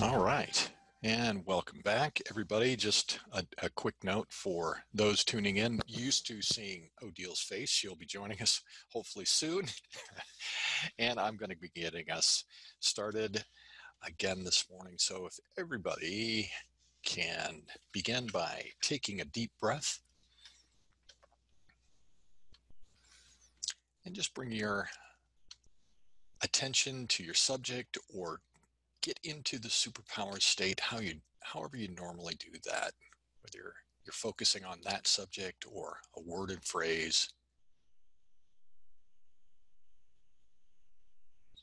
All right, and welcome back, everybody. Just a quick note for those tuning in. Used to seeing Odille's face. She'll be joining us hopefully soon. And I'm going to be getting us started again this morning. So if everybody can begin by taking a deep breath and just bring your attention to your subject or get into the superpower state, however you normally do that, whether you're focusing on that subject or a worded phrase.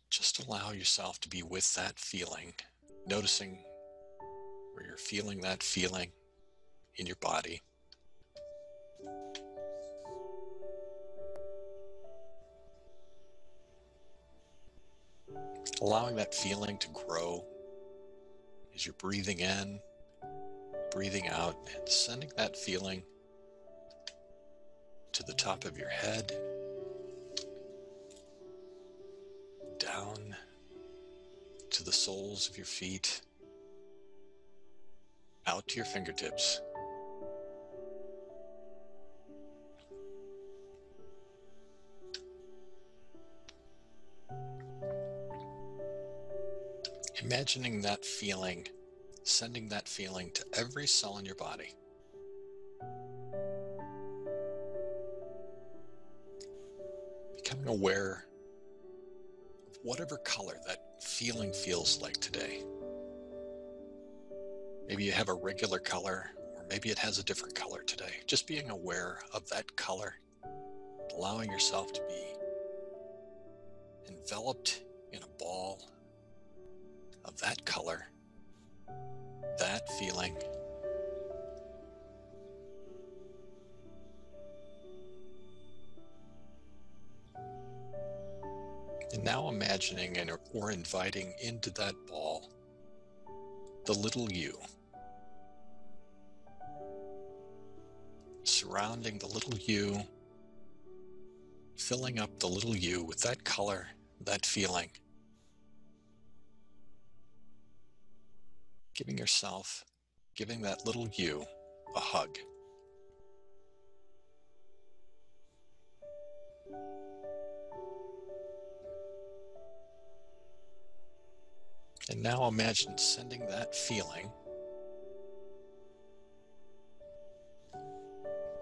Just allow yourself to be with that feeling, noticing where you're feeling that feeling in your body. Allowing that feeling to grow as you're breathing in, breathing out, and sending that feeling to the top of your head, down to the soles of your feet, out to your fingertips. Imagining that feeling, sending that feeling to every cell in your body. Becoming aware of whatever color that feeling feels like today. Maybe you have a regular color, or maybe it has a different color today. Just being aware of that color, allowing yourself to be enveloped in a ball of that color, that feeling. And now imagining or inviting into that ball the little you. Surrounding the little you, filling up the little you with that color, that feeling. Giving that little you a hug. And now imagine sending that feeling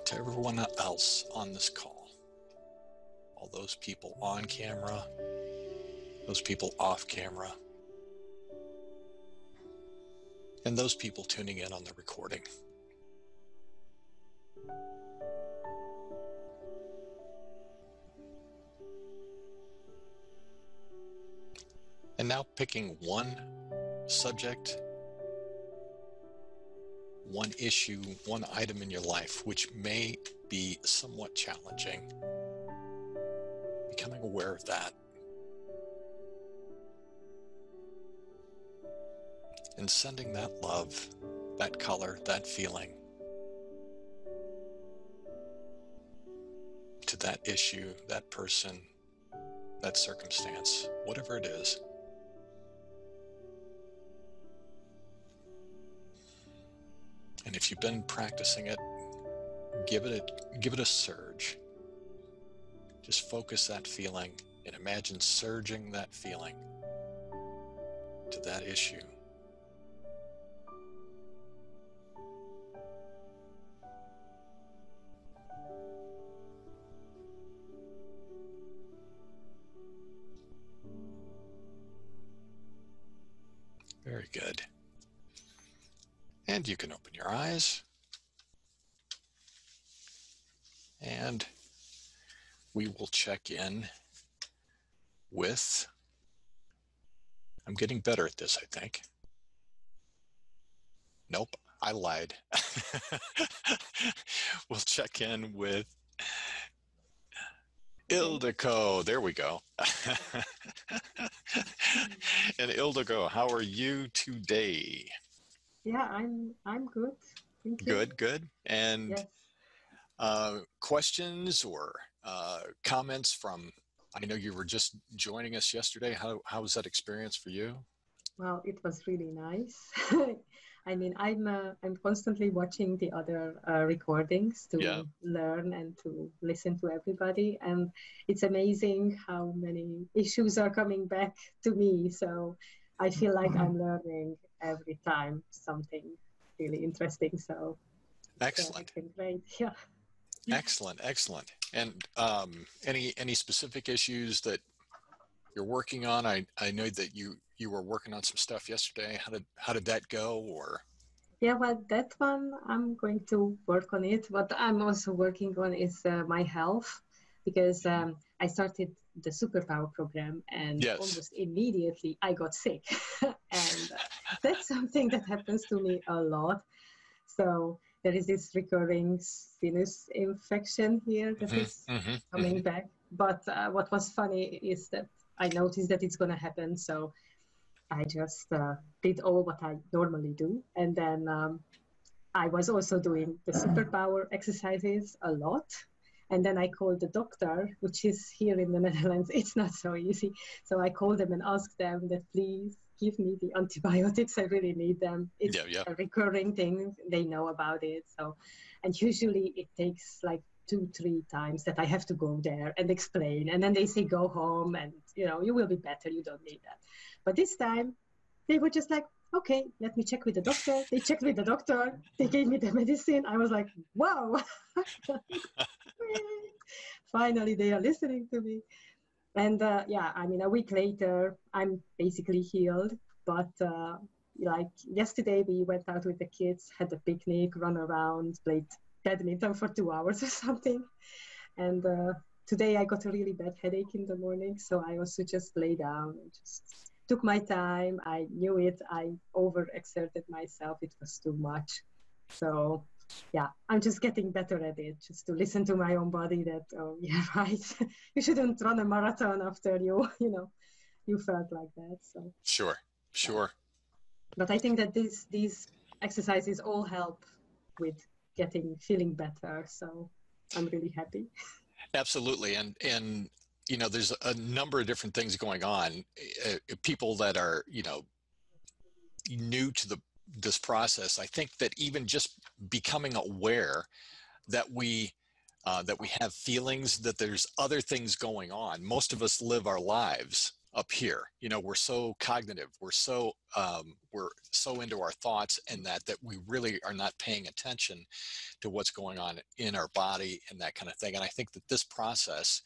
to everyone else on this call. All those people on camera, those people off camera, and those people tuning in on the recording. And now picking one subject, one issue, one item in your life which may be somewhat challenging. Becoming aware of that. And sending that love, that color, that feeling to that issue, that person, that circumstance, whatever it is. And if you've been practicing it, give it a surge. Just focus that feeling and imagine surging that feeling to that issue. Very good. And you can open your eyes. And we will check in with, I'm getting better at this, I think. Nope, I lied. We'll check in with Ildiko. There we go. And Ildiko, how are you today? Yeah, I'm good. Thank you. Good. And Yes. questions or comments from, I know you were just joining us yesterday. How was that experience for you? Well, it was really nice. I mean, I'm constantly watching the other recordings Yeah. to learn and to listen to everybody, and it's amazing how many issues are coming back to me. So I feel like I'm learning every time something really interesting. So it's Excellent. been great. Yeah. Excellent. Excellent. And any specific issues that you're working on? I know that you were working on some stuff yesterday. How did that go? Or Yeah, well, that one I'm going to work on it. What I'm also working on is my health because I started the Superpower program and yes. almost immediately I got sick. And that's something that happens to me a lot. So there is this recurring sinus infection here that Hmm. is Hmm. coming Hmm. back. But what was funny is that I noticed that it's going to happen. So I just did all what I normally do. And then I was also doing the superpower exercises a lot. And then I called the doctor, which is here in the Netherlands. It's not so easy. So I called them and asked them that please give me the antibiotics. I really need them. It's Yeah. Yeah. a recurring thing. They know about it. So, and usually it takes like 2, 3 times that I have to go there and explain. And then they say, go home and, you will be better. You don't need that. But this time they were just like, okay, let me check with the doctor. They checked with the doctor. They gave me the medicine. I was like, wow, finally they are listening to me. And yeah, I mean, a week later, I'm basically healed. But like yesterday, we went out with the kids, had a picnic, run around, played badminton for 2 hours or something. And today I got a really bad headache in the morning. So I also just lay down and just took my time. I knew it. I overexerted myself. It was too much. So yeah, I'm just getting better at it, just to listen to my own body that, oh, yeah, right. You shouldn't run a marathon after you felt like that. So Sure. yeah. Sure. But I think that these exercises all help with feeling better. So I'm really happy. Absolutely. And there's a number of different things going on. People that are new to this process. I think that even just becoming aware that we have feelings, that there's other things going on. Most of us live our lives up here. We're so cognitive. We're so into our thoughts, and that we really are not paying attention to what's going on in our body and that kind of thing. And I think that this process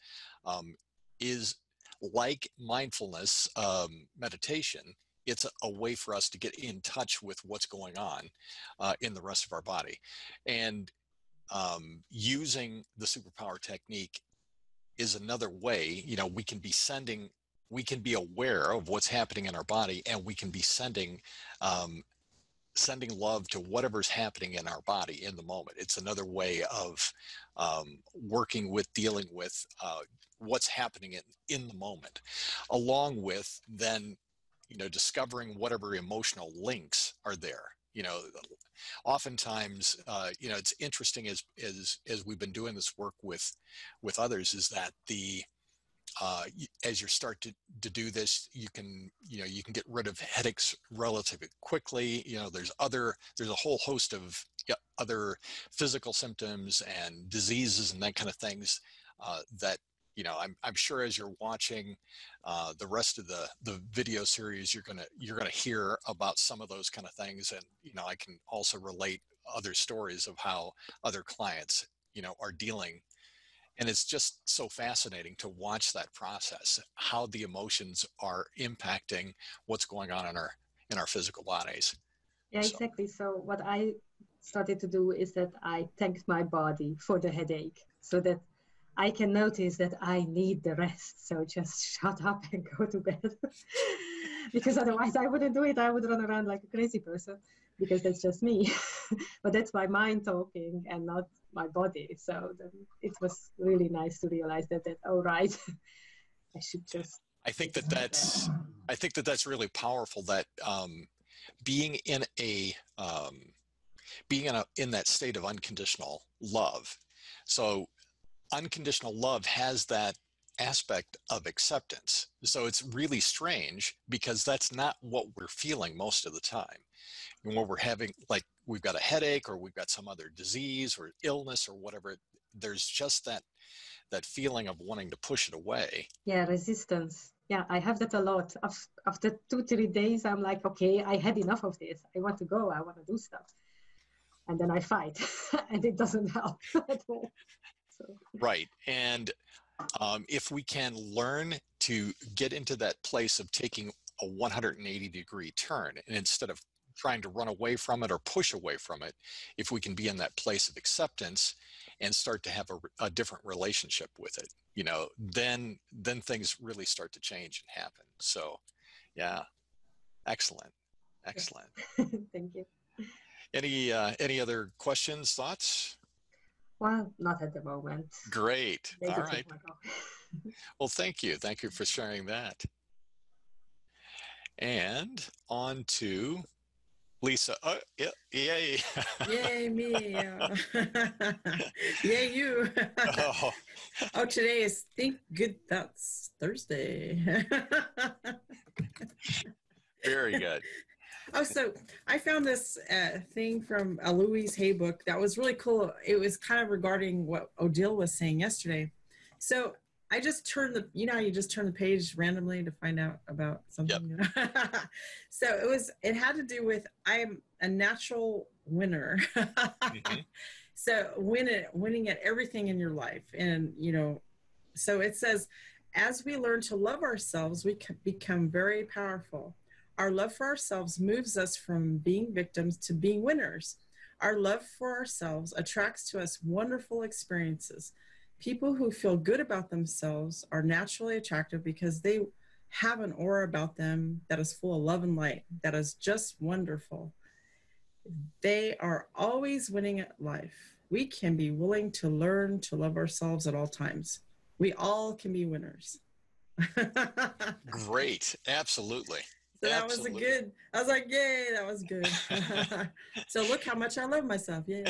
is like mindfulness meditation. It's a way for us to get in touch with what's going on in the rest of our body. And using the superpower technique is another way. We can be aware of what's happening in our body, and we can be um, sending love to whatever's happening in our body in the moment. It's another way of working with dealing with what's happening in the moment, along with then discovering whatever emotional links are there. Oftentimes, it's interesting as we've been doing this work with others, is that as you start to do this, you can get rid of headaches relatively quickly. There's a whole host of other physical symptoms and diseases and that kind of things that I'm sure as you're watching the rest of the video series, you're gonna hear about some of those kind of things. And I can also relate other stories of how other clients are dealing. And it's just so fascinating to watch that process, how the emotions are impacting what's going on in our physical bodies. Yeah, So exactly. So what I started to do is that I thanked my body for the headache so that I can notice that I need the rest. So just shut up and go to bed. Because otherwise I wouldn't do it. I would run around like a crazy person because that's just me. But that's my mind talking and not my body. So then it was really nice to realize that oh, right, I should just I think listen that to that. that's I think that that's really powerful. That being in a being in that state of unconditional love. So unconditional love has that aspect of acceptance. So it's really strange because that's not what we're feeling most of the time. And when we're having, like, we've got a headache or we've got some other disease or illness or whatever, there's just that feeling of wanting to push it away. Yeah, resistance. Yeah, I have that a lot. After 2, 3 days, I'm like, okay, I had enough of this. I want to go. I want to do stuff. And then I fight, and it doesn't help at all. So. Right. And if we can learn to get into that place of taking a 180-degree turn, and instead of trying to run away from it or push away from it, if we can be in that place of acceptance and start to have a different relationship with it, you know, then things really start to change and happen. So, yeah, excellent. Thank you. Any other questions, thoughts? Well, not at the moment. Great. Maybe All right. tomorrow. Well, thank you. Thank you for sharing that. And on to Lisa. Oh, yeah, yay. Yay, me. Yay, you. Oh. Oh, today is that's Thursday. Very good. Oh, so I found this thing from a Louise Hay book that was really cool. It was kind of regarding what Odille was saying yesterday. So I just turned you just turn the page randomly to find out about something. Yep. So it had to do with, I am a natural winner. Mm-hmm. So winning at everything in your life. And, so it says, as we learn to love ourselves, we can become very powerful. Our love for ourselves moves us from being victims to being winners. Our love for ourselves attracts to us wonderful experiences. People who feel good about themselves are naturally attractive because they have an aura about them that is full of love and light, that is just wonderful. They are always winning at life. We can be willing to learn to love ourselves at all times. We all can be winners. Great. Absolutely. So that was I was like, yay, that was good. So look how much I love myself. Yay.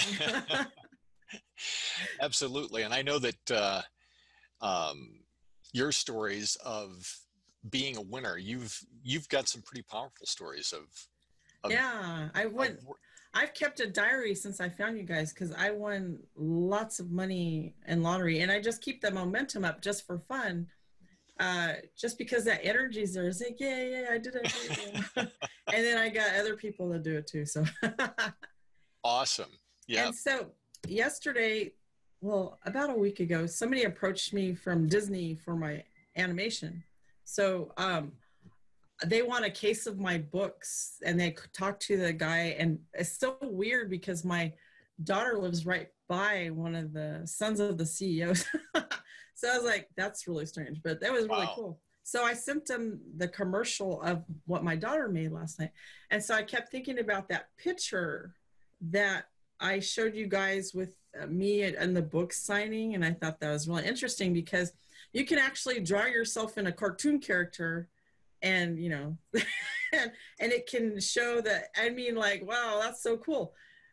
Absolutely. And I know that your stories of being a winner, you've got some pretty powerful stories of yeah, I've kept a diary since I found you guys, because I won lots of money in lottery, and I just keep the momentum up just for fun. Just because that energy is there. It's like, yeah, I did it. And then I got other people to do it too. So awesome. Yeah. And so yesterday, well, about a week ago, somebody approached me from Disney for my animation. So they want a case of my books, and they talked to the guy, and it's so weird because my daughter lives right by one of the sons of the CEOs. So I was like, that's really strange, but that was really cool. So I sent them the commercial of what my daughter made last night. And so I kept thinking about that picture that I showed you guys with me and the book signing. And I thought that was really interesting because you can actually draw yourself in a cartoon character, and, and it can show that, like, wow, that's so cool.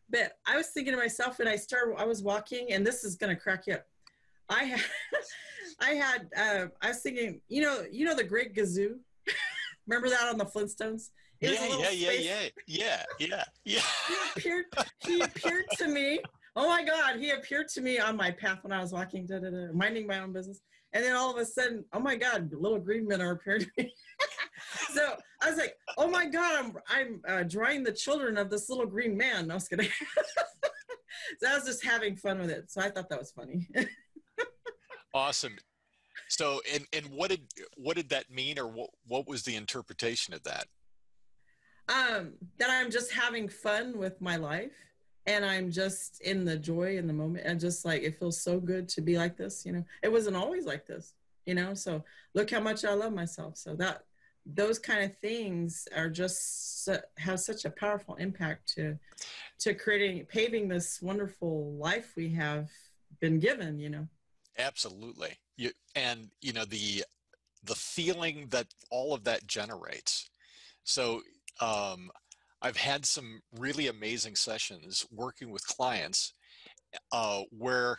But I was thinking to myself, and I was walking, and this is going to crack you up. I was thinking, the Great Gazoo. Remember that on the Flintstones? Yeah. He appeared to me. Oh my God, he appeared to me on my path when I was walking, minding my own business. And then all of a sudden, oh my God, little green men are appearing to me. So I was like, oh my God, I'm drawing the children of this little green man. No, I was kidding. So I was just having fun with it. So I thought that was funny. Awesome. So, and what did that mean, or what was the interpretation of that? That I'm just having fun with my life, and I'm just in the joy in the moment, and just like, it feels so good to be like this. It wasn't always like this, so look how much I love myself. So those kind of things are just have such a powerful impact to paving this wonderful life we have been given. Absolutely. The feeling that all of that generates. So I've had some really amazing sessions working with clients where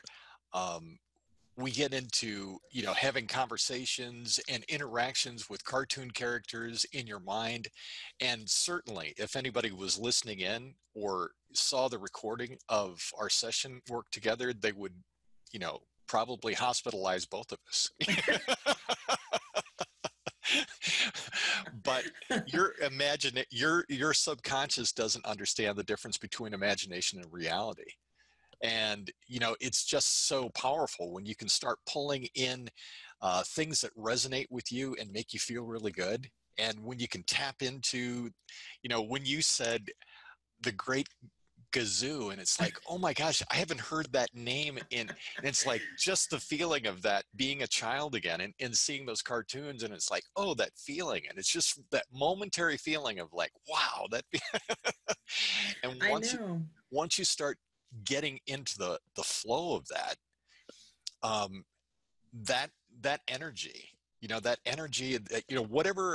we get into, having conversations and interactions with cartoon characters in your mind. And certainly if anybody was listening in or saw the recording of our session work together, they would, probably hospitalize both of us. But your subconscious doesn't understand the difference between imagination and reality. And, it's just so powerful when you can start pulling in things that resonate with you and make you feel really good. And when you can tap into, when you said the great Gazoo, and it's like, oh my gosh, I haven't heard that name and it's like just the feeling of that, being a child again, and seeing those cartoons, and it's like, oh, that feeling, and it's just that momentary feeling of like, wow, that and I know. once you start getting into the flow of that, that energy, that energy, that,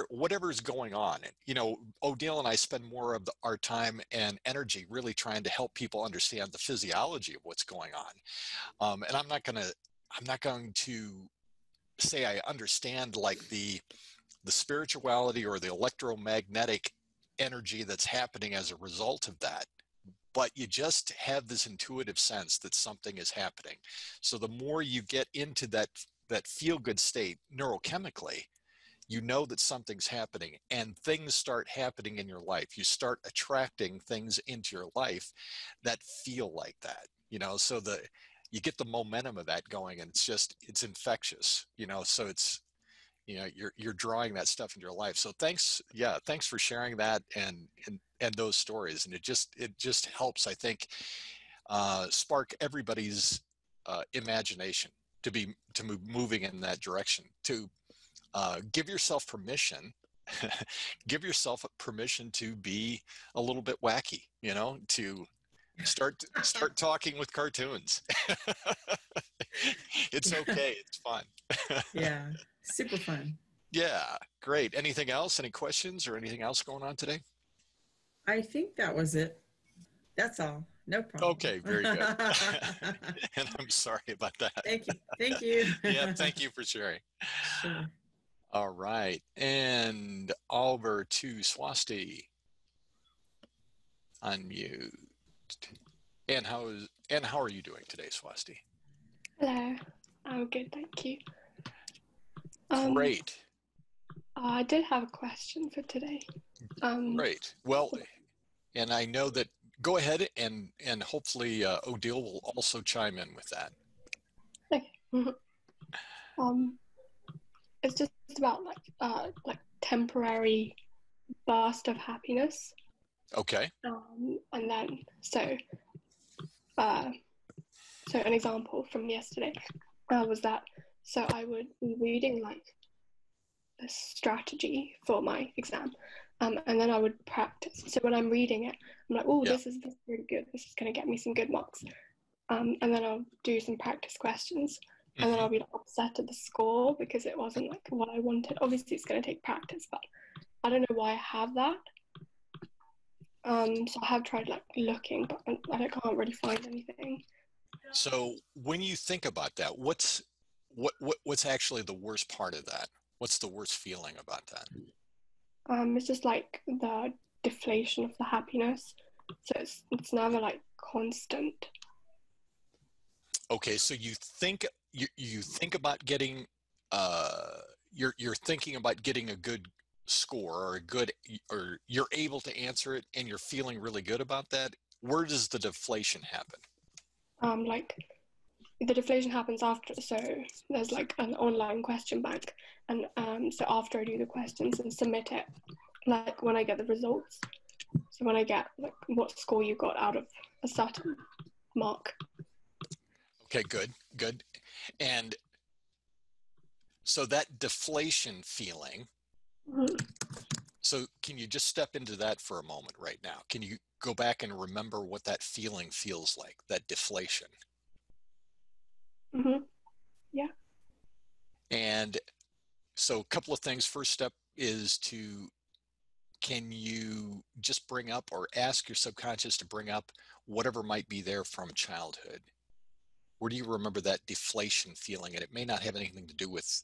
whatever's going on. And, Odille and I spend more of our time and energy really trying to help people understand the physiology of what's going on. And I'm not going to say I understand like the spirituality or the electromagnetic energy that's happening as a result of that. But you just have this intuitive sense that something is happening. So the more you get into that feel-good state neurochemically, you know that something's happening, and things start happening in your life. You start attracting things into your life that feel like that, so you get the momentum of that going, and it's infectious, so it's, you're drawing that stuff into your life. So thanks for sharing that and those stories. And it just helps, I think, spark everybody's imagination to move moving in that direction, to give yourself permission give yourself permission to be a little bit wacky, to start talking with cartoons. It's okay, it's fun. Yeah, super fun. Yeah, great. Anything else? Any questions or anything else going on today? I think that was it. That's all. No problem. Okay, very good. And I'm sorry about that. Thank you. Thank you. Yeah, thank you for sharing. Sure. All right. And over to Swasti. Unmute. And how are you doing today, Swasti? Hello, I'm good, thank you. Great. I did have a question for today. Great. Well, and I know that, go ahead and hopefully Odille will also chime in with that. Okay. It's just about like temporary burst of happiness. Okay. And then so an example from yesterday was that, so I would be reading like a strategy for my exam, and then I would practice. So when I'm reading it, I'm like, oh, this is really good, this is going to get me some good marks, and then I'll do some practice questions, and then I'll be like, upset at the score because it wasn't like what I wanted. Obviously it's going to take practice, but I don't know why I have that. So I have tried like looking, but I can't really find anything. So when you think about that, what's actually the worst part of that? What's the worst feeling about that? It's just like the deflation of the happiness. So it's never like constant. Okay, so you think about getting you're thinking about getting a good score or you're able to answer it and you're feeling really good about that. Where does the deflation happen? Like the deflation happens after, so there's like an online question bank, and so after I do the questions and submit it, like when I get the results, so when I get like what score you got out of a certain mark. Okay, good. And so that deflation feeling, so can you just step into that for a moment right now? Can you go back and remember what that feeling feels like, that deflation? Yeah. And so a couple of things. First step is can you just bring up or ask your subconscious to bring up whatever might be there from childhood? where do you remember that deflation feeling? And it may not have anything to do with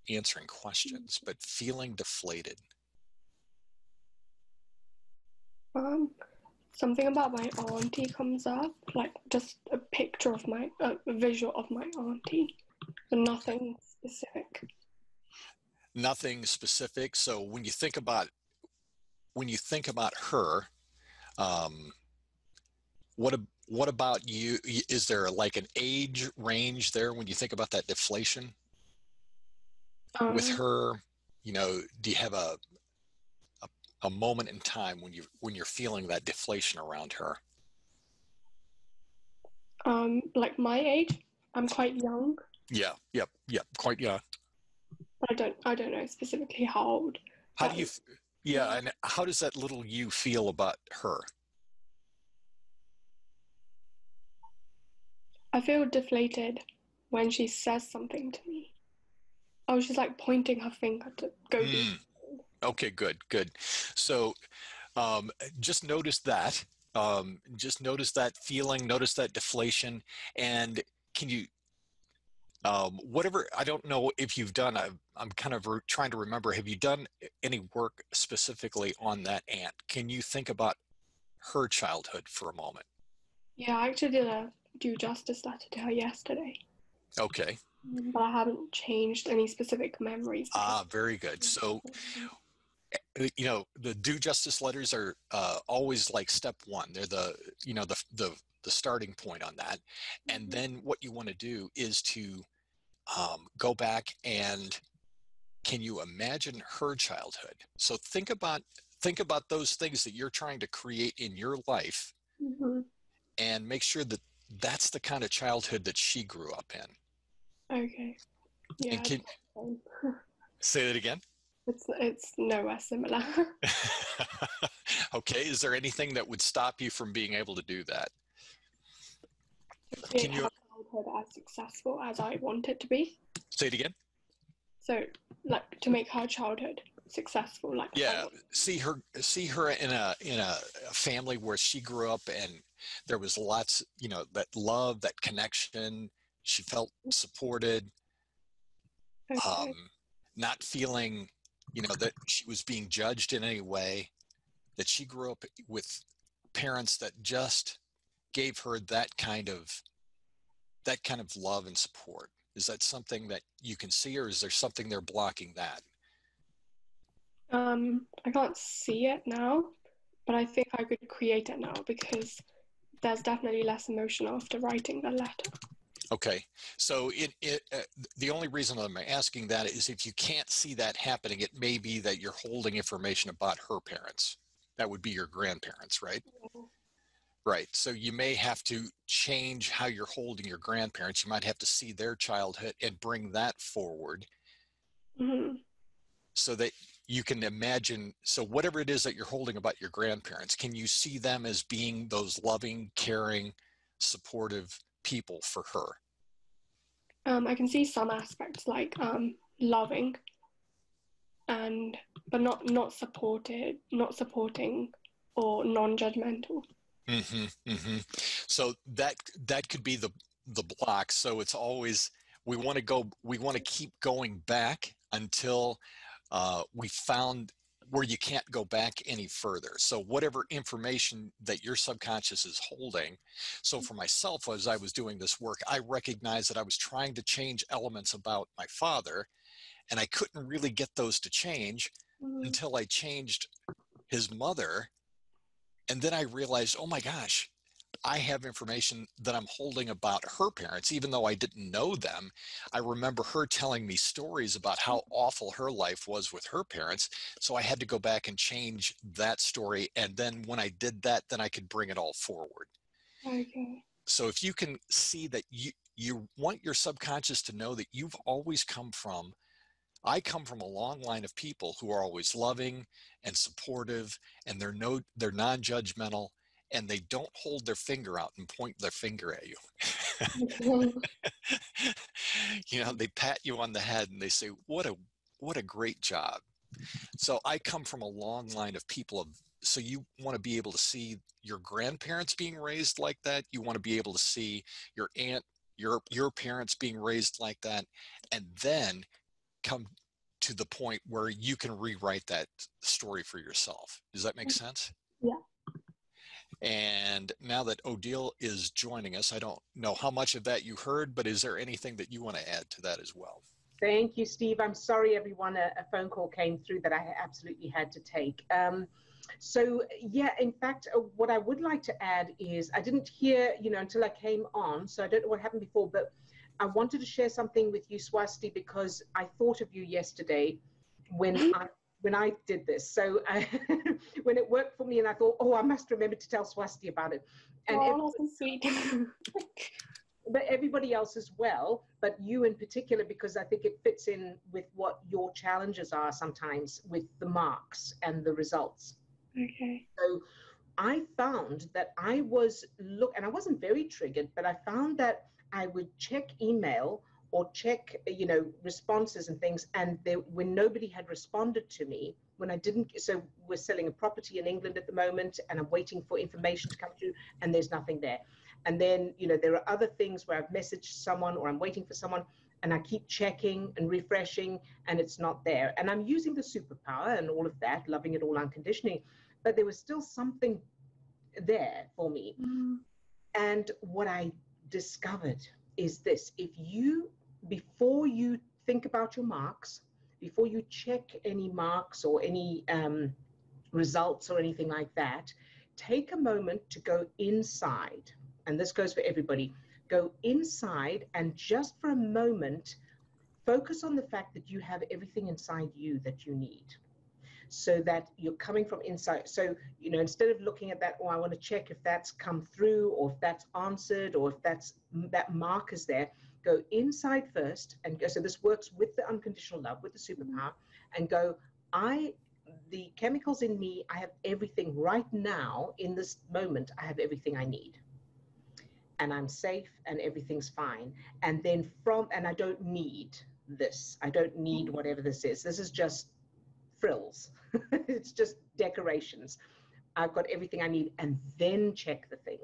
answering questions, but feeling deflated. Something about my auntie comes up, like just a picture of a visual of my auntie, but nothing specific. Nothing specific. So when you think about her, what about you? Is there like an age range there when you think about that deflation with her? You know, do you have a moment in time when you're feeling that deflation around her? Like my age, I'm quite young. Yeah, yep, quite young. But I don't know specifically how old. How do you? Yeah, and how does that little you feel about her? I feel deflated when she says something to me. Oh, she's like pointing her finger to go do something. Okay, good. So just notice that. Just notice that feeling, notice that deflation, and can you, whatever, I don't know if you've done, I'm kind of trying to remember, have you done any work specifically on that aunt? Can you think about her childhood for a moment? Yeah, I actually did a due justice letter to her yesterday. Okay. But I haven't changed any specific memories. Very good. So, you know, the due justice letters are always like step one. They're the starting point on that. And then what you want to do is to go back and can you imagine her childhood? So think about those things that you're trying to create in your life, and make sure that that's the kind of childhood that she grew up in. Okay. Yeah. Say that again. It's nowhere similar. Okay. Is there anything that would stop you from being able to do that? Can you childhood as successful as I want it to be? Say it again. So, like, to make her childhood successful, like, yeah, see her in a family where she grew up and there was lots, you know, that love, that connection. She felt supported. Okay. Not feeling, you know, that she was being judged in any way. That she grew up with parents that just gave her that kind of love and support. Is that something that you can see, or is there something there blocking that? I can't see it now, but I think I could create it now because there's definitely less emotion after writing the letter. Okay, so the only reason I'm asking that is if you can't see that happening, it may be that you're holding information about her parents. That would be your grandparents, right? Yeah. Right. So you may have to change how you're holding your grandparents. You might have to see their childhood and bring that forward, so that you can imagine. So whatever it is that you're holding about your grandparents, can you see them as being those loving, caring, supportive people for her? I can see some aspects like loving, but not supporting or non-judgmental. So that could be the block. So it's always, we want to keep going back until we found where you can't go back any further. So whatever information that your subconscious is holding. So for myself, as I was doing this work, I recognized that I was trying to change elements about my father, and I couldn't really get those to change until I changed his mother. And then I realized, oh my gosh, I have information that I'm holding about her parents, even though I didn't know them. I remember her telling me stories about how awful her life was with her parents. So I had to go back and change that story. And then when I did that, then I could bring it all forward. Okay. So if you can see that you want your subconscious to know that you've always come from, I come from a long line of people who are always loving and supportive, and they're non-judgmental, and they don't hold their finger out and point their finger at you. You know, they pat you on the head and they say, what a great job. So I come from a long line of people so you want to be able to see your grandparents being raised like that. You want to be able to see your aunt your parents being raised like that, and then come to the point where you can rewrite that story for yourself. Does that make sense? Yeah. And now that Odille is joining us, I don't know how much of that you heard, but is there anything that you want to add to that as well? Thank you, Steve. I'm sorry, everyone, a phone call came through that I absolutely had to take. So yeah, in fact, what I would like to add is I didn't hear, until I came on, so I don't know what happened before, but I wanted to share something with you, Swasti, because I thought of you yesterday when I did this. So when it worked for me, and I thought, oh, I must remember to tell Swasti about it. And Oh, that's so sweet. but everybody else as well, but you in particular, because I think it fits in with what your challenges are sometimes with the marks and the results. Okay. So I found that I was and I wasn't very triggered, but I found that I would check email or check, responses and things. And when nobody had responded to me, when I didn't, so we're selling a property in England at the moment, and I'm waiting for information to come through, and there's nothing there. And then, there are other things where I've messaged someone or I'm waiting for someone, and I keep checking and refreshing, and it's not there. And I'm using the superpower and all of that, loving it all unconditionally, but there was still something there for me. And what I discovered is this: before you think about your marks, before you check any marks or any results or anything like that, take a moment to go inside. And this goes for everybody. Go inside and just for a moment, focus on the fact that you have everything inside you that you need, so that you're coming from inside. So, instead of looking at that, I want to check if that's come through or if that's answered or if that mark is there, go inside first and go. So this works with the unconditional love, with the superpower, and go, the chemicals in me, I have everything right now in this moment. I have everything I need. And I'm safe and everything's fine. And then and I don't need this. I don't need whatever this is. This is just frills. It's just decorations. I've got everything I need, and then check the thing.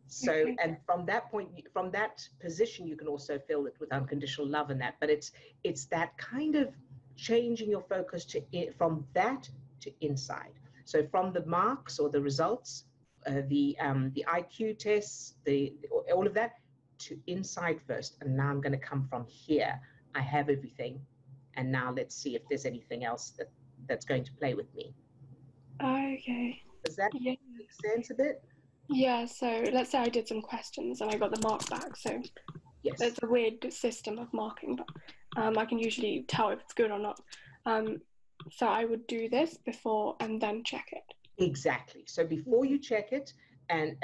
So, okay. And from that point, from that position, you can also fill it with unconditional love and that, but it's that kind of changing your focus from that to inside. So from the marks or the results, the IQ tests, all of that, to inside first. And now I'm going to come from here. I have everything. And now let's see if there's anything else that's going to play with me. Okay. Does that make sense a bit? Yeah, so let's say I did some questions and I got the mark back. So yes, it's a weird system of marking, but I can usually tell if it's good or not. So I would do this before and then check it. Exactly. So before you check it, and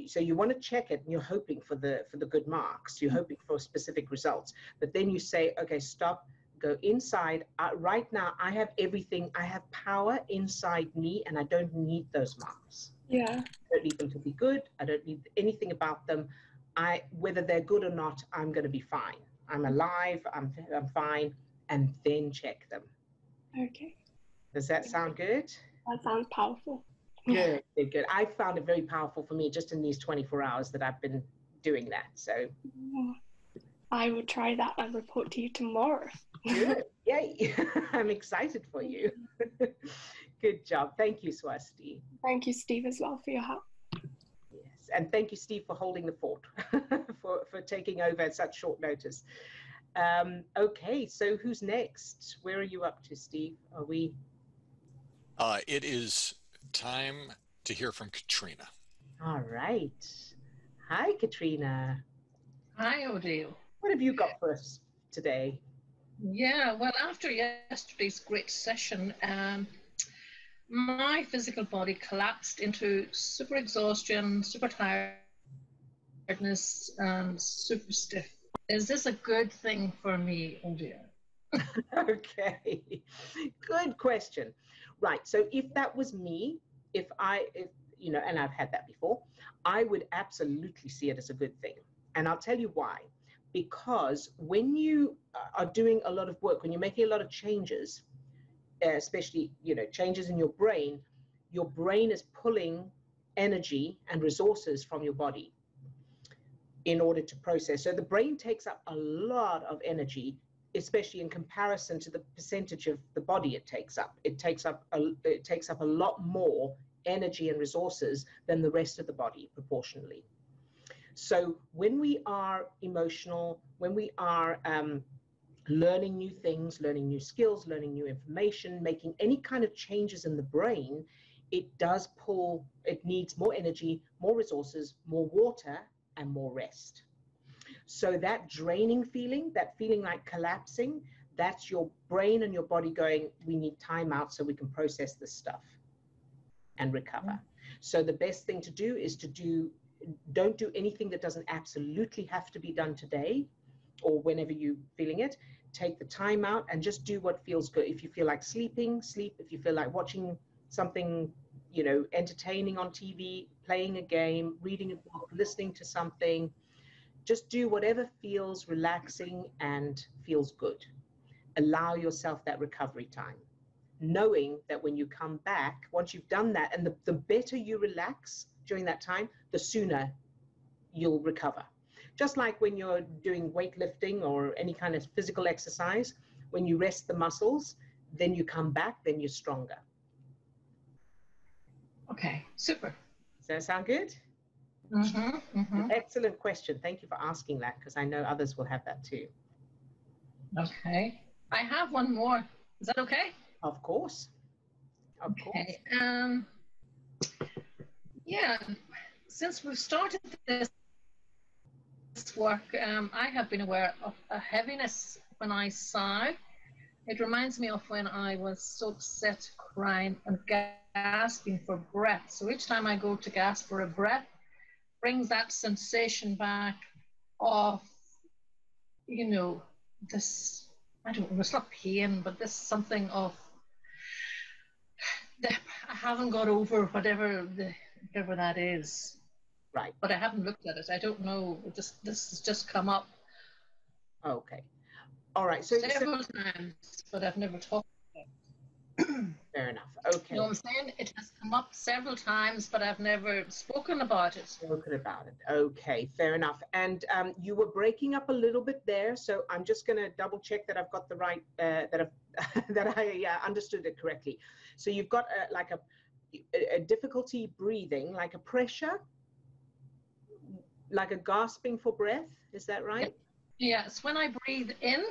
so you want to check it, and you're hoping for the good marks. You're hoping for specific results. But then you say, okay, stop, go inside. Right now, I have everything. I have power inside me, and I don't need those marks. Yeah. I don't need them to be good. I don't need anything about them. Whether they're good or not, I'm going to be fine. I'm alive. I'm fine. And then check them. Okay. Does that sound good? That sounds powerful. Good, good. I found it very powerful for me just in these 24 hours that I've been doing that. So I will try that and report to you tomorrow. Good. Yay. I'm excited for you. Good job. Thank you, Swasti. Thank you, Steve, as well, for your help. Yes. And thank you, Steve, for holding the fort, for taking over at such short notice. Okay, so who's next? Where are you up to, Steve? Are we? It is time to hear from Katrina. All right. Hi, Katrina. Hi, Odille. What have you got for us today? Yeah, well, after yesterday's great session, my physical body collapsed into super exhaustion, super tiredness, and super stiff. Is this a good thing for me, Odille? Okay, good question. Right, so if that was me, if and I've had that before, I would absolutely see it as a good thing. And I'll tell you why. Because when you are doing a lot of work, when you're making a lot of changes, especially, changes in your brain is pulling energy and resources from your body. in order to process. So the brain takes up a lot of energy, especially in comparison to the percentage of the body it takes up. It takes up a lot more energy and resources than the rest of the body proportionally. So when we are emotional, when we are learning new things, learning new skills, learning new information, making any kind of changes in the brain, it needs more energy, more resources, more water, and more rest. So that draining feeling, that feeling like collapsing, that's your brain and your body going, we need time out so we can process this stuff and recover. So the best thing to do is don't do anything that doesn't absolutely have to be done today or whenever you're feeling it. Take the time out and just do what feels good. If you feel like sleeping, sleep. If you feel like watching something, entertaining on TV, playing a game, reading a book, listening to something, just do whatever feels relaxing and feels good. Allow yourself that recovery time, knowing that when you come back, once you've done that, and the better you relax during that time, the sooner you'll recover. Just like when you're doing weightlifting or any kind of physical exercise, when you rest the muscles, then you come back, then you're stronger. Okay, super. Does that sound good? Mm-hmm, mm-hmm. Excellent question. Thank you for asking that, because I know others will have that too. Okay. I have one more. Is that okay? Of course. Of course. Yeah, since we've started this work, I have been aware of a heaviness when I sigh. It reminds me of when I was so upset, crying and gasping for breath. So each time I go to gasp for a breath, brings that sensation back of, this, I don't know, it's not pain, but this something of, I haven't got over whatever that is. Right. But I haven't looked at it. I don't know. This has just come up. Okay. All right. So several times, but I've never talked about it. Fair enough. Okay. You know what I'm saying? It has come up several times, but I've never spoken about it. Okay. Fair enough. And you were breaking up a little bit there, so I'm just going to double check that I've got the right that I understood it correctly. So you've got like a difficulty breathing, like a pressure, like a gasping for breath. Is that right? Yes. When I breathe in.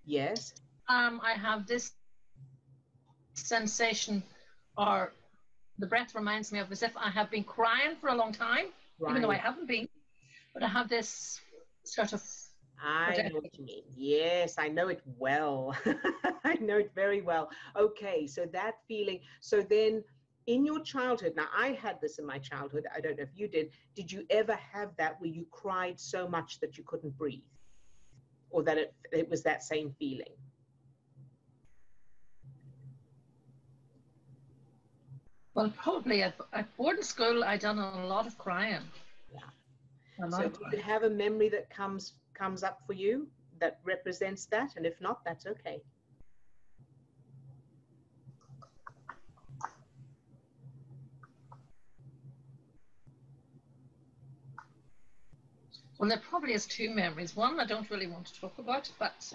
Yes. I have this sensation, or the breath reminds me of as if I have been crying for a long time, right. Even though I haven't been, but I have this sort of. I know what you mean. Yes, I know it well. I know it very well. Okay, so that feeling. So then in your childhood, now I had this in my childhood, I don't know if you did you ever have that where you cried so much that you couldn't breathe? Or that it was that same feeling? Well, probably at boarding school, I done a lot of crying. Yeah. So do you have a memory that comes up for you that represents that? And if not, that's okay. Well, there probably is two memories. One I don't really want to talk about, but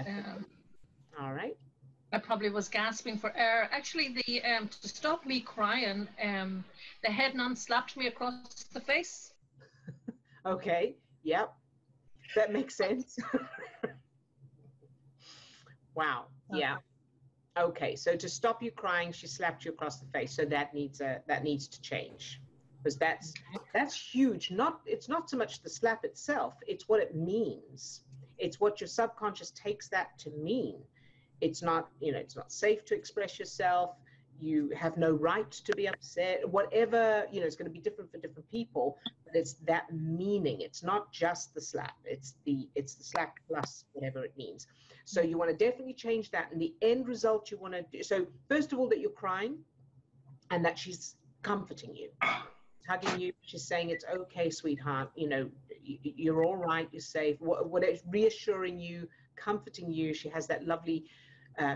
all right. I probably was gasping for air. Actually, to stop me crying, the head nun slapped me across the face. Okay. Yep. That makes sense. Wow. Yeah. Okay. So to stop you crying, she slapped you across the face. So that needs to change. Because that's huge. It's not so much the slap itself, it's what it means. It's what your subconscious takes that to mean. It's not, it's not safe to express yourself. You have no right to be upset. Whatever, it's going to be different for different people, but it's that meaning. It's not just the slap. It's the slap plus whatever it means. So you want to definitely change that. And the end result you want to do. So first of all, that you're crying and that she's comforting you. Hugging you, she's saying it's okay, sweetheart, you're all right, you're safe. What is reassuring you, comforting you. She has that lovely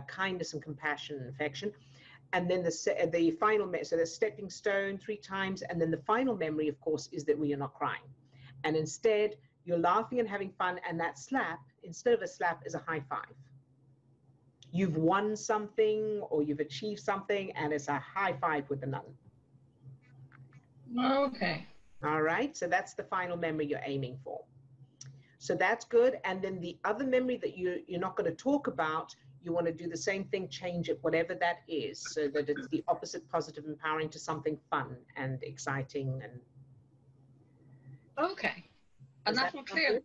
kindness and compassion and affection. And then the final, so the stepping stone 3 times, and then the final memory, of course, is that we are not crying. And instead, You're laughing and having fun, and that slap, instead of a slap, is a high five. You've won something or you've achieved something, and it's a high five with the nun. Okay. All right, so that's the final memory you're aiming for. So that's good. And then the other memory that you're not going to talk about, you want to do the same thing, change it, whatever that is, so that it's the opposite, positive, empowering, to something fun and exciting. And okay. And that will clear. Good?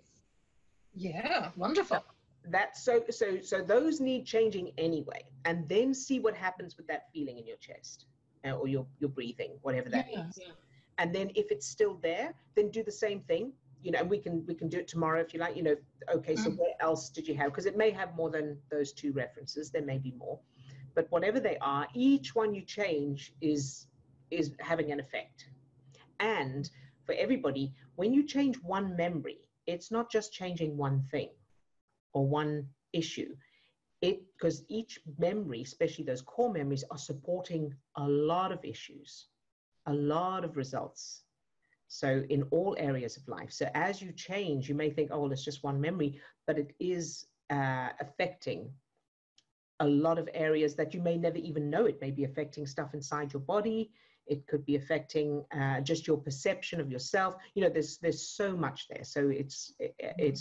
Yeah, wonderful. That's so those need changing anyway, and then see what happens with that feeling in your chest or your breathing, whatever that is. Yeah. And then if it's still there, then do the same thing. You know, and we can do it tomorrow if you like. You know, okay, so what else did you have? Because it may have more than those two references. There may be more, but whatever they are, each one you change is having an effect. And for everybody, when you change one memory, it's not just changing one thing or one issue. Because each memory, especially those core memories, are supporting a lot of issues, a lot of results. So in all areas of life. So as you change, you may think, oh, well, it's just one memory, but it is affecting a lot of areas that you may never even know. It may be affecting stuff inside your body. It could be affecting just your perception of yourself. You know, there's so much there. So it's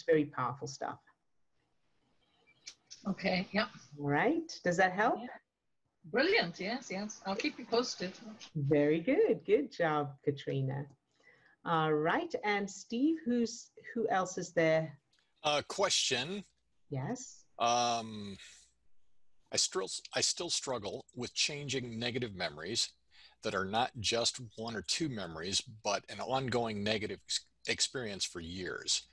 very powerful stuff. Okay, yeah. All right. Does that help? Yeah. Brilliant. Yes, yes. I'll keep you posted. Very good. Good job, Katrina. All right. And Steve, who else is there? Question. Yes. I still struggle with changing negative memories that are not just one or two memories, but an ongoing negative experience for years.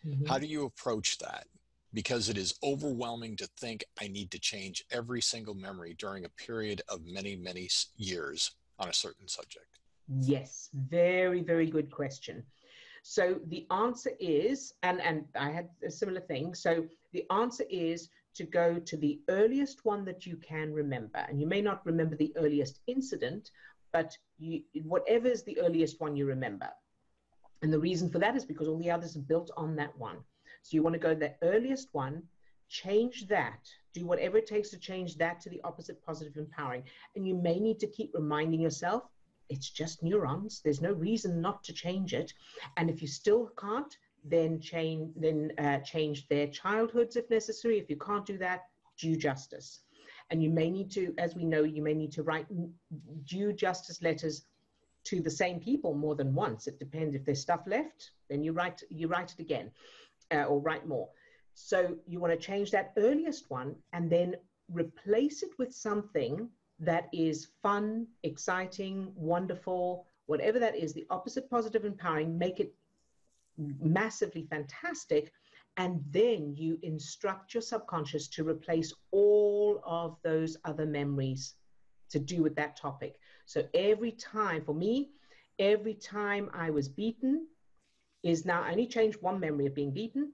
Mm-hmm. How do you approach that? Because it is overwhelming to think I need to change every single memory during a period of many, many years on a certain subject. Yes, very, very good question. So the answer is, and I had a similar thing. So the answer is to go to the earliest one that you can remember. And you may not remember the earliest incident, but whatever is the earliest one you remember. And the reason for that is because all the others are built on that one. So you want to go to the earliest one, change that, do whatever it takes to change that to the opposite, positive, empowering. And you may need to keep reminding yourself, it's just neurons. There's no reason not to change it. And if you still can't, then change their childhoods if necessary. If you can't do that, due justice. And you may need to, as we know, you may need to write due justice letters to the same people more than once. It depends. If there's stuff left, then you write it again. Or write more. So you want to change that earliest one and then replace it with something that is fun, exciting, wonderful, whatever that is, the opposite, positive, empowering, make it massively fantastic. And then you instruct your subconscious to replace all of those other memories to do with that topic. So every time, for me, every time I was beaten, is now I only changed one memory of being beaten,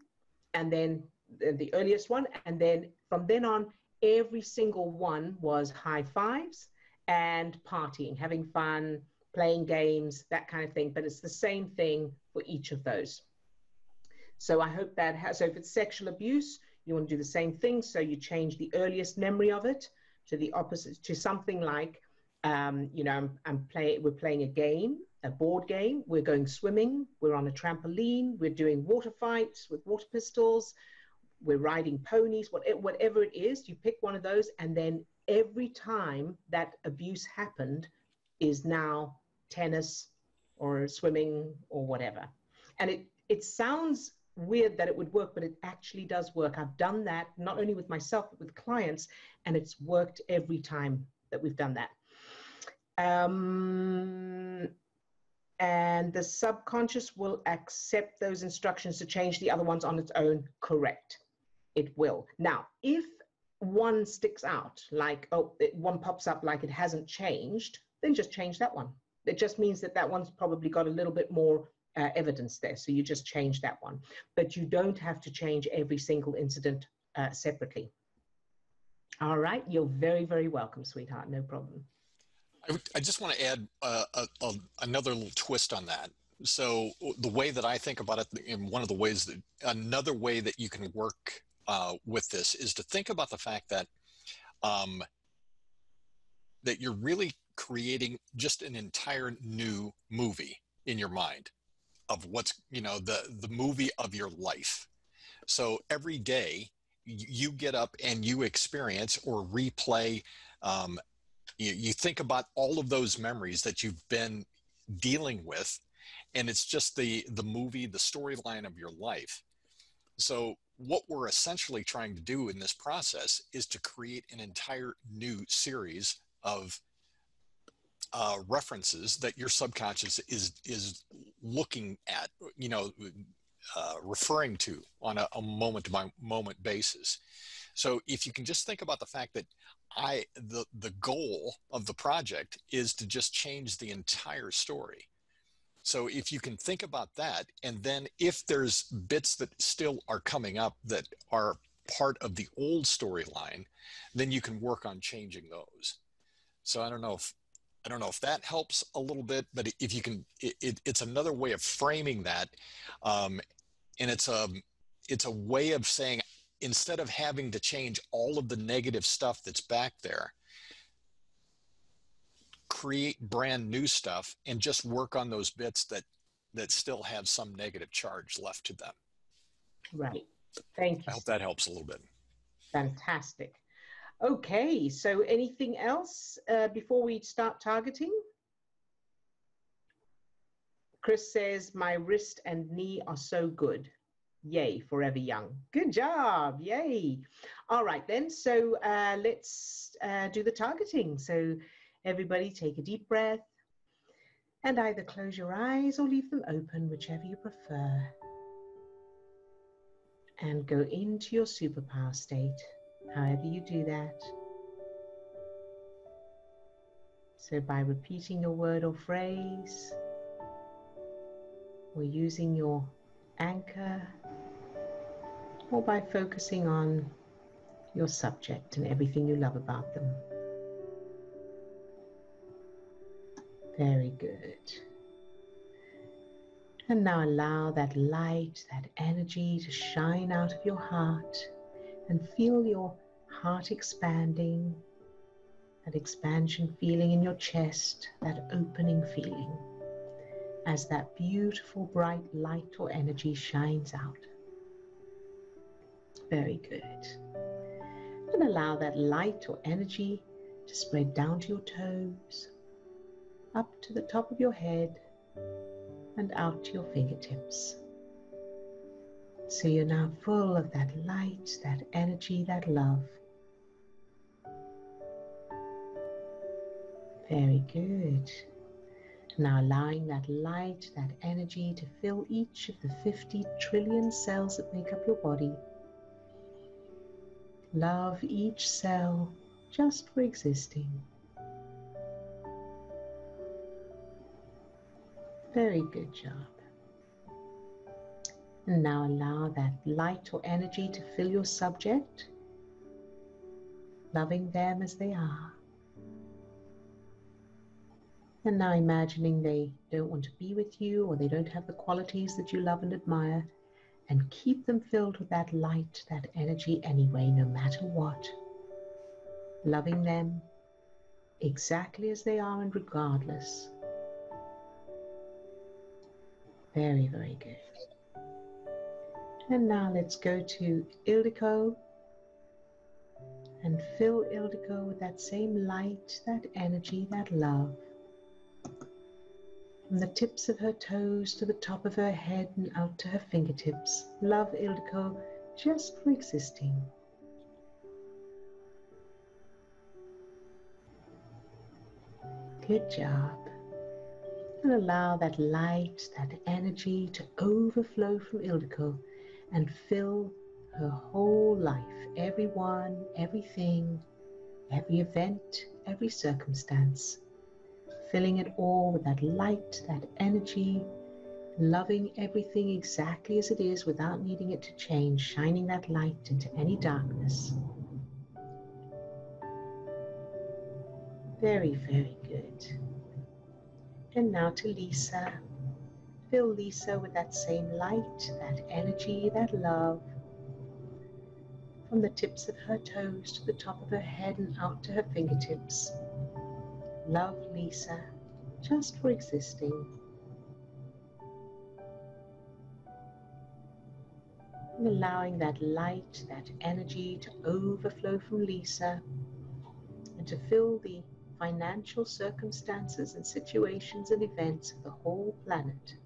and then the earliest one, and then from then on, every single one was high fives and partying, having fun, playing games, that kind of thing. But it's the same thing for each of those. So I hope that so if it's sexual abuse, you want to do the same thing. So you change the earliest memory of it to the opposite, to something like, you know, we're playing a game, a board game, we're going swimming, we're on a trampoline, we're doing water fights with water pistols, we're riding ponies, whatever it is, you pick one of those, and then every time that abuse happened is now tennis or swimming or whatever. And it sounds weird that it would work, but it actually does work. I've done that not only with myself, but with clients, and it's worked every time that we've done that. And the subconscious will accept those instructions to change the other ones on its own. Correct. It will. Now, if one sticks out, like, one pops up like it hasn't changed, then just change that one. It just means that one's probably got a little bit more evidence there. So you just change that one. But you don't have to change every single incident separately. All right. You're very, very welcome, sweetheart. No problem. I just want to add another little twist on that. So the way that I think about it, and one of the ways that, another way that you can work with this is to think about the fact that that you're really creating just an entire new movie in your mind of what's, you know, the movie of your life. So every day you get up and you experience or replay, you think about all of those memories that you've been dealing with, and it's just the movie, the storyline of your life. So what we're essentially trying to do in this process is to create an entire new series of references that your subconscious is looking at, you know, referring to on a moment by moment basis. So if you can just think about the fact that the goal of the project is to just change the entire story. So if you can think about that, and then if there's bits that still are coming up that are part of the old storyline, then you can work on changing those. So I don't know if that helps a little bit, but if you can, it's another way of framing that, and it's a way of saying, instead of having to change all of the negative stuff that's back there, create brand new stuff and just work on those bits that still have some negative charge left to them. Right. Thank you. I hope that helps a little bit. Fantastic. Okay, so anything else before we start targeting? Chris says, my wrist and knee are so good. Yay, forever young. Good job. Yay. All right, then. So let's do the targeting. So everybody take a deep breath and either close your eyes or leave them open, whichever you prefer. And go into your superpower state, however you do that. So by repeating your word or phrase, or using your anchor, or by focusing on your subject and everything you love about them. Very good. And now allow that light, that energy to shine out of your heart, and feel your heart expanding, that expansion feeling in your chest, that opening feeling, as that beautiful bright light or energy shines out. Very good. And allow that light or energy to spread down to your toes, up to the top of your head, and out to your fingertips. So you're now full of that light, that energy, that love. Very good. Now allowing that light, that energy to fill each of the 50 trillion cells that make up your body. Love each cell just for existing. Very good job. And now allow that light or energy to fill your subject, loving them as they are. And now imagining they don't want to be with you, or they don't have the qualities that you love and admire, and keep them filled with that light, that energy anyway, no matter what. Loving them exactly as they are and regardless. Very, very good. And now let's go to Ildiko and fill Ildiko with that same light, that energy, that love. From the tips of her toes to the top of her head and out to her fingertips. Love Ildiko just for existing. Good job. And allow that light, that energy to overflow from Ildiko and fill her whole life, everyone, everything, every event, every circumstance. Filling it all with that light, that energy, loving everything exactly as it is without needing it to change, shining that light into any darkness. Very, very good. And now to Lisa. Fill Lisa with that same light, that energy, that love, from the tips of her toes to the top of her head and out to her fingertips. Love Lisa, just for existing. And allowing that light, that energy to overflow from Lisa and to fill the financial circumstances and situations and events of the whole planet.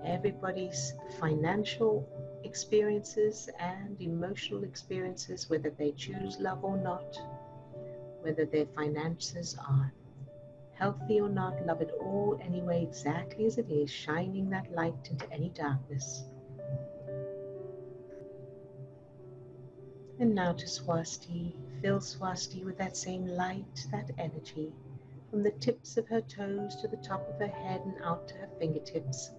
Everybody's financial experiences and emotional experiences, whether they choose love or not, whether their finances are healthy or not, love it all anyway, exactly as it is, shining that light into any darkness. And now to Swasti. Fill Swasti with that same light, that energy, from the tips of her toes to the top of her head and out to her fingertips.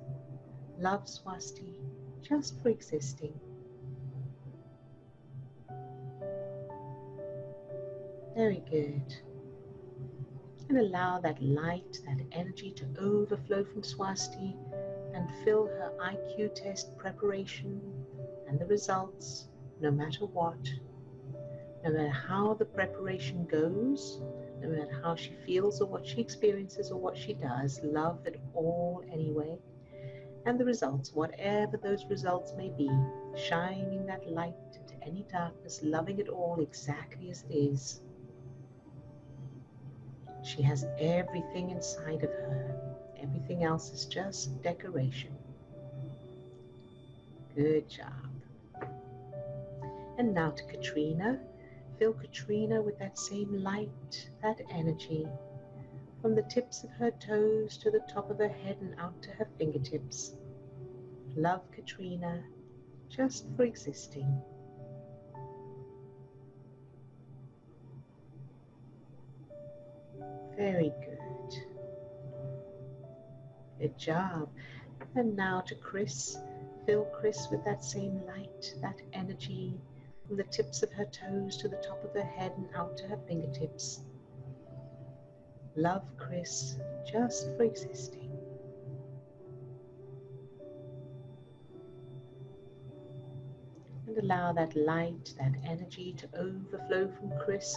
Love Swasti, just for existing. Very good. And allow that light, that energy to overflow from Swasti and fill her IQ test preparation and the results, no matter what. No matter how the preparation goes, no matter how she feels or what she experiences or what she does, love it all anyway. And the results, whatever those results may be, shining that light into any darkness, loving it all exactly as it is. She has everything inside of her. Everything else is just decoration. Good job. And now to Katrina. Fill Katrina with that same light, that energy, from the tips of her toes to the top of her head and out to her fingertips. Love Katrina, just for existing. Very good. Good job. And now to Chris. Fill Chris with that same light, that energy, from the tips of her toes to the top of her head and out to her fingertips. Love Chris, just for existing. And allow that light, that energy to overflow from Chris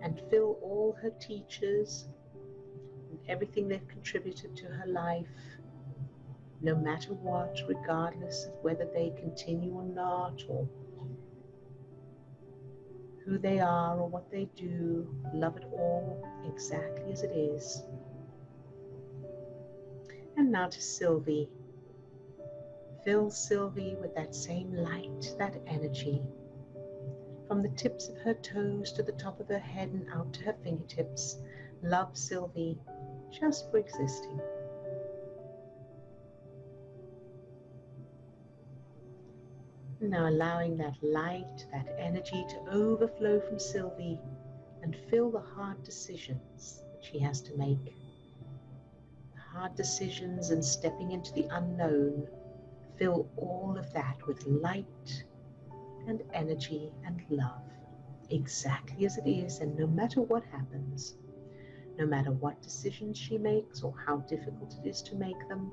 and fill all her teachers and everything they've contributed to her life, no matter what, regardless of whether they continue or not, or who they are or what they do. Love it all exactly as it is. And now to Sylvie. Fill Sylvie with that same light, that energy, from the tips of her toes to the top of her head and out to her fingertips. Love Sylvie, just for existing. Now allowing that light, that energy to overflow from Sylvie and fill the hard decisions that she has to make. Hard decisions and stepping into the unknown. Fill all of that with light and energy and love, exactly as it is, and no matter what happens, no matter what decisions she makes or how difficult it is to make them,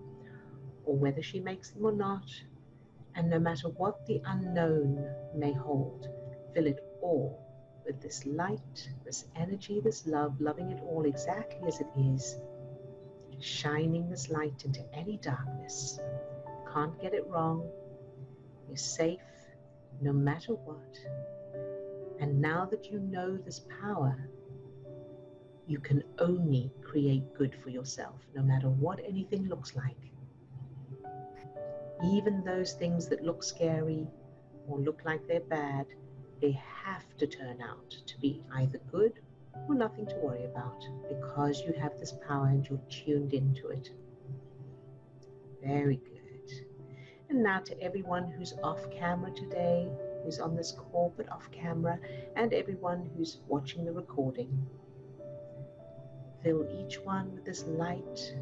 or whether she makes them or not, and no matter what the unknown may hold, fill it all with this light, this energy, this love, loving it all exactly as it is, shining this light into any darkness. Can't get it wrong. You're safe no matter what. And now that you know this power, you can only create good for yourself, no matter what anything looks like. Even those things that look scary or look like they're bad, they have to turn out to be either good or nothing to worry about, because you have this power and you're tuned into it. Very good. And now to everyone who's off camera today, who's on this call but off camera, and everyone who's watching the recording. Fill each one with this light,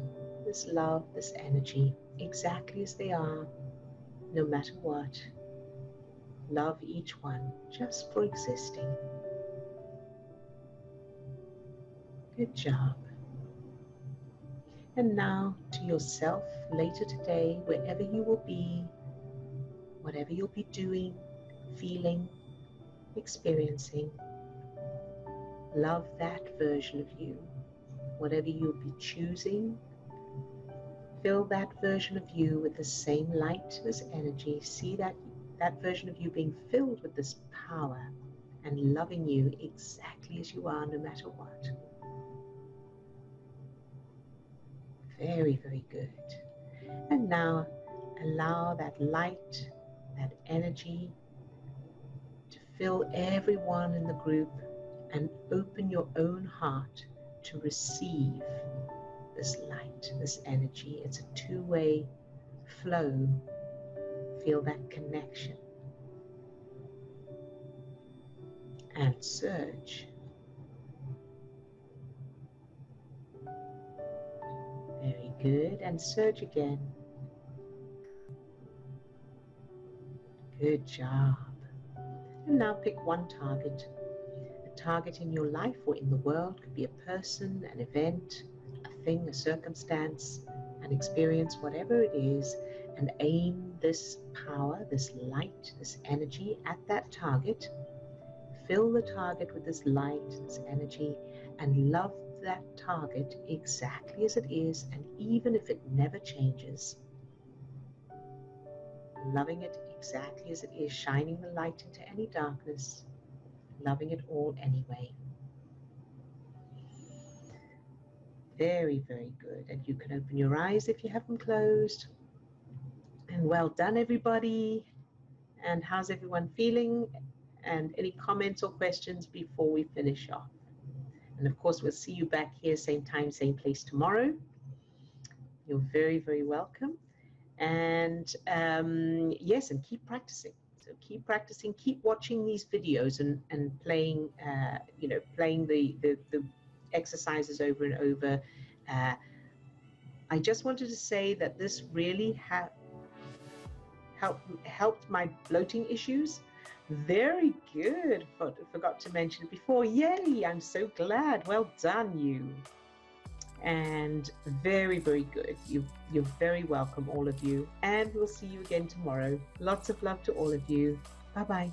this love, this energy, exactly as they are, no matter what. Love each one just for existing. Good job. And now to yourself later today, wherever you will be, whatever you'll be doing, feeling, experiencing, love that version of you. Whatever you'll be choosing, fill that version of you with the same light, this energy. See that version of you being filled with this power and loving you exactly as you are, no matter what. Very, very good. And now allow that light, that energy to fill everyone in the group, and open your own heart to receive this light, this energy. It's a two-way flow. Feel that connection. And surge. Very good. And surge again. Good job. And now pick one target. A target in your life or in the world. Could be a person, an event, a thing, a circumstance, an experience, whatever it is, and aim this power, this light, this energy at that target. Fill the target with this light, this energy, and love that target exactly as it is, and even if it never changes, loving it exactly as it is, shining the light into any darkness, loving it all anyway. Very, very good. And you can open your eyes if you have them closed. And well done, everybody. And how's everyone feeling? And any comments or questions before we finish off? And of course, we'll see you back here, same time, same place tomorrow. You're very, very welcome. And yes, and keep practicing. So keep practicing, keep watching these videos and playing, playing the exercises over and over. I just wanted to say that this really helped my bloating issues. Very good. Forgot to mention it before. Yay, I'm so glad. Well done, you. And very, very good. You're very welcome, all of you. And we'll see you again tomorrow. Lots of love to all of you. Bye-bye.